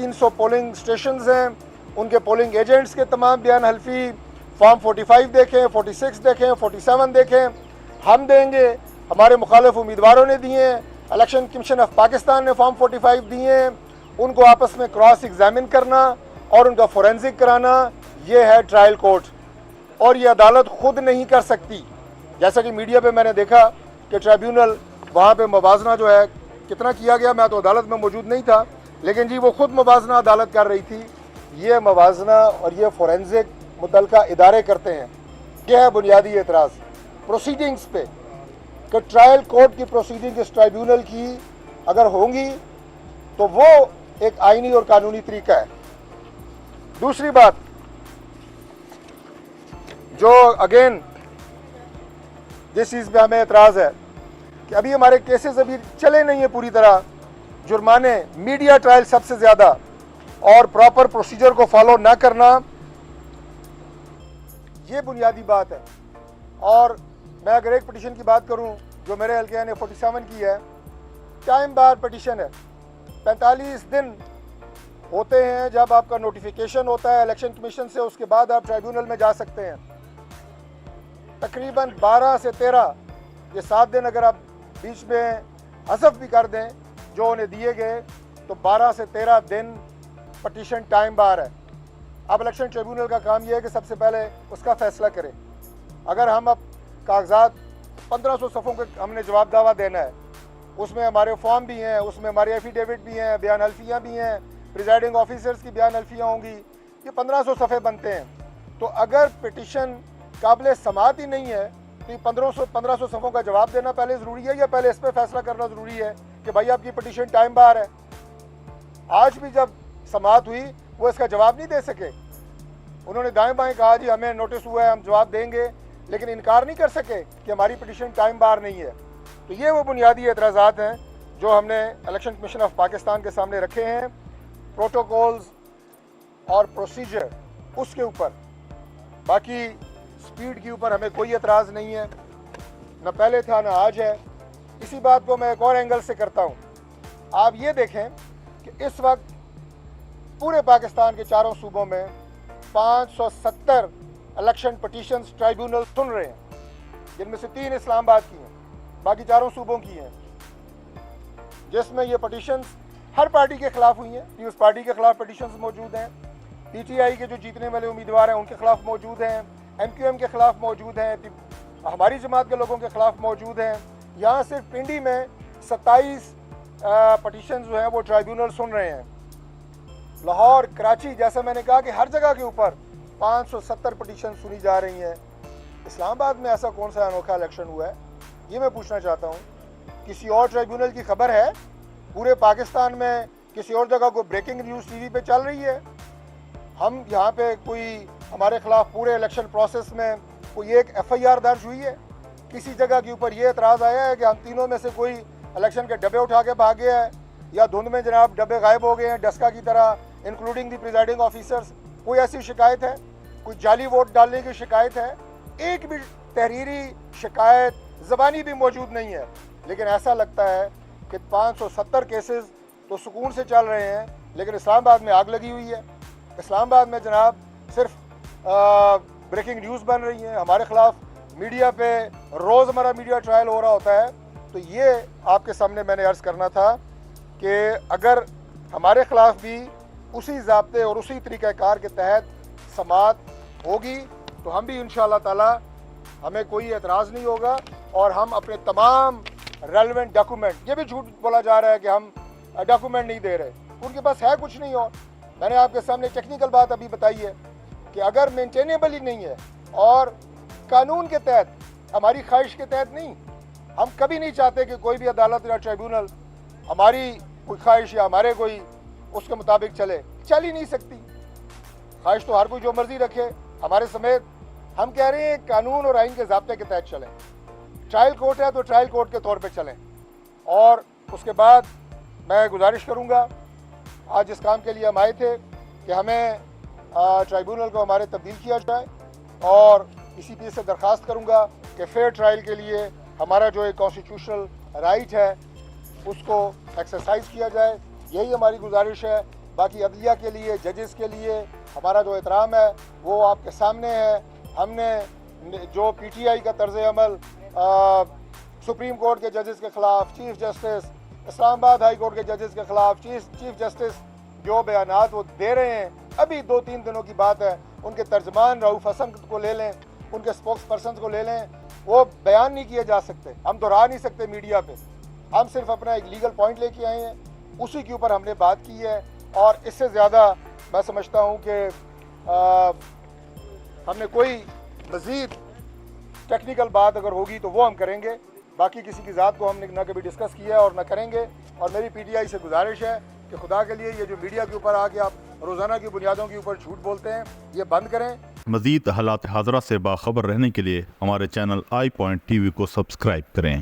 300 polling station हैं, उनके polling agents के तमाम बयान हल्फी फॉर्म 45 देखें, 46 देखें, 47 देखें, हम देंगे, हमारे मुखालिफ उम्मीदवारों ने दिए हैं, इलेक्शन कमीशन ऑफ पाकिस्तान ने फॉर्म 45 दिए हैं, उनको आपस में क्रॉस एग्जामिन करना और उनका फोरेंसिक कराना, ये है ट्रायल कोर्ट। और ये अदालत खुद नहीं कर सकती। जैसा कि मीडिया पे मैंने देखा कि ट्रिब्यूनल वहाँ पे मुवाजना जो है कितना किया गया, मैं तो अदालत में मौजूद नहीं था, लेकिन जी वो खुद मुवाजना अदालत कर रही थी। ये मुवाजना और ये फोरेंसिक मुतलका इदारे करते हैं। यह है बुनियादी एतराज़ प्रोसीडिंग्स पे कि ट्रायल कोर्ट की प्रोसीडिंग इस ट्रिब्यूनल की अगर होंगी तो वो एक आईनी और कानूनी तरीका है। दूसरी बात जो अगेन जिस चीज़ पे हमें एतराज़ है कि अभी हमारे केसेस अभी चले नहीं है पूरी तरह, जुर्माने, मीडिया ट्रायल सबसे ज़्यादा, और प्रॉपर प्रोसीजर को फॉलो ना करना, ये बुनियादी बात है। और मैं अगर एक पिटीशन की बात करूं जो मेरे हल्के ने 47 की है, टाइम बार पिटीशन है, 45 दिन होते हैं जब आपका नोटिफिकेशन होता है इलेक्शन कमीशन से, उसके बाद आप ट्रिब्यूनल में जा सकते हैं। तकरीबन 12 से 13 ये 7 दिन अगर आप बीच में हज़फ भी कर दें जो उन्हें दिए गए, तो 12 से 13 दिन पटिशन टाइम बार है। अब इलेक्शन ट्रिब्यूनल का काम यह है कि सबसे पहले उसका फैसला करें। अगर हम अब कागजात 1500 सफ़ों के हमने जवाब दावा देना है, उसमें हमारे फॉर्म भी हैं, उसमें हमारे एफिडेविट भी हैं, बयान हल्फियाँ भी हैं, प्रिजाइडिंग ऑफिसर्स की बयान हल्फियाँ होंगी, ये 1500 सफ़े बनते हैं। तो अगर पिटिशन काबिल समात ही नहीं है तो ये 1500 सफ़ों का जवाब देना पहले ज़रूरी है या पहले इस पर फैसला करना ज़रूरी है कि भाई आपकी पिटिशन टाइम बार है। आज भी जब समात हुई वो इसका जवाब नहीं दे सके, उन्होंने दाएं बाएं कहा जी हमें नोटिस हुआ है हम जवाब देंगे, लेकिन इनकार नहीं कर सके कि हमारी पिटिशन टाइम बार नहीं है। तो ये वो बुनियादी एतराज़ात हैं जो हमने इलेक्शन कमीशन ऑफ पाकिस्तान के सामने रखे हैं। प्रोटोकॉल्स और प्रोसीजर उसके ऊपर, बाकी स्पीड के ऊपर हमें कोई एतराज़ नहीं है, न पहले था न आज है। इसी बात को मैं एक और एंगल से करता हूँ। आप ये देखें कि इस वक्त पूरे पाकिस्तान के चारों सूबों में 570 इलेक्शन पटिशन्स ट्राइब्यूनल सुन रहे हैं, जिनमें से 3 इस्लामाबाद की हैं, बाकी चारों सूबों की हैं, जिसमें ये पटिशन्स हर पार्टी के खिलाफ हुई हैं। पीपल्स पार्टी के खिलाफ पटिशन्स मौजूद हैं, पीटीआई के जो जीतने वाले उम्मीदवार हैं उनके खिलाफ मौजूद हैं, एमक्यूएम के खिलाफ मौजूद हैं, हमारी जमात के लोगों के खिलाफ मौजूद हैं। यहाँ सिर्फ पिंडी में 27 पटिशन जो हैं वो ट्राइब्यूनल सुन रहे हैं। लाहौर, कराची, जैसा मैंने कहा कि हर जगह के ऊपर 570 पटिशन सुनी जा रही हैं। इस्लामाबाद में ऐसा कौन सा अनोखा इलेक्शन हुआ है, ये मैं पूछना चाहता हूँ। किसी और ट्राइब्यूनल की खबर है? पूरे पाकिस्तान में किसी और जगह को ब्रेकिंग न्यूज़ टीवी पे चल रही है? हम यहाँ पे कोई हमारे खिलाफ पूरे इलेक्शन प्रोसेस में कोई एक FIR दर्ज हुई है? किसी जगह के ऊपर ये एतराज़ आया है कि हम तीनों में से कोई इलेक्शन के डब्बे उठा के भाग गया है, या धुंध में जनाब डब्बे गायब हो गए हैं डस्का की तरह, इंक्लूडिंग दी प्रिजाइडिंग ऑफिसर्स? कोई ऐसी शिकायत है? कोई जाली वोट डालने की शिकायत है? एक भी तहरीरी शिकायत ज़बानी भी मौजूद नहीं है। लेकिन ऐसा लगता है कि 570 केसेस तो सुकून से चल रहे हैं, लेकिन इस्लामाबाद में आग लगी हुई है। इस्लामाबाद में जनाब सिर्फ ब्रेकिंग न्यूज़ बन रही है, हमारे खिलाफ मीडिया पे रोज़मर्रा मीडिया ट्रायल हो रहा होता है। तो ये आपके सामने मैंने अर्ज़ करना था कि अगर हमारे खिलाफ भी उसी ज़ाब्ते और उसी तरीक़ाकार के तहत समात होगी तो हम भी इंशाअल्लाह ताला हमें कोई एतराज़ नहीं होगा, और हम अपने तमाम रेलेवेंट डॉक्यूमेंट, ये भी झूठ बोला जा रहा है कि हम डॉक्यूमेंट नहीं दे रहे, उनके पास है कुछ नहीं। और मैंने आपके सामने टेक्निकल बात अभी बताई है कि अगर मेंटेनेबल ही नहीं है और कानून के तहत, हमारी ख्वाहिश के तहत नहीं, हम कभी नहीं चाहते कि कोई भी अदालत या ट्रिब्यूनल हमारी कोई ख्वाहिश या हमारे कोई उसके मुताबिक चल ही नहीं सकती। ख्वाहिश तो हर कोई जो मर्जी रखे, हमारे समेत। हम कह रहे हैं कानून और आइन के ज़ाब्ते के तहत चलें। ट्रायल कोर्ट है तो ट्रायल कोर्ट के तौर पे चलें। और उसके बाद मैं गुजारिश करूँगा, आज इस काम के लिए हम आए थे कि हमें ट्राइब्यूनल को हमारे तब्दील किया जाए, और इसी पीस से दरख्वास्त करूँगा कि फेयर ट्रायल के लिए हमारा जो एक कॉन्स्टिट्यूशनल राइट है उसको एक्सरसाइज किया जाए। यही हमारी गुजारिश है बाकी अदलिया के लिए, जजेस के लिए हमारा जो एहतराम है वो आपके सामने है। हमने जो PTI का तर्ज अमल सुप्रीम कोर्ट के जजेस के ख़िलाफ़, chief justice, Islamabad high court के जजेस के ख़िलाफ़ चीफ जस्टिस जो बयानात वो दे रहे हैं, अभी 2-3 दिनों की बात है, उनके तर्जमान रऊफ़ हसन को ले लें, उनके स्पोक्स पर्सन को ले लें, वो बयान नहीं किए जा सकते, हम दोहरा नहीं सकते मीडिया पे। हम सिर्फ अपना एक लीगल पॉइंट लेके आए हैं, उसी के ऊपर हमने बात की है। और इससे ज़्यादा मैं समझता हूँ कि हमने कोई मज़ीद टेक्निकल बात अगर होगी तो वो हम करेंगे। बाकी किसी की ज़ात को हमने ना कभी डिस्कस किया है और ना करेंगे। और मेरी PTI से गुजारिश है कि खुदा के लिए ये जो मीडिया के ऊपर आके आप रोज़ाना की बुनियादों के ऊपर झूठ बोलते हैं, ये बंद करें। मज़ीद हालात हाज़रा से बाखबर रहने के लिए हमारे चैनल iPoint TV को सब्सक्राइब करें।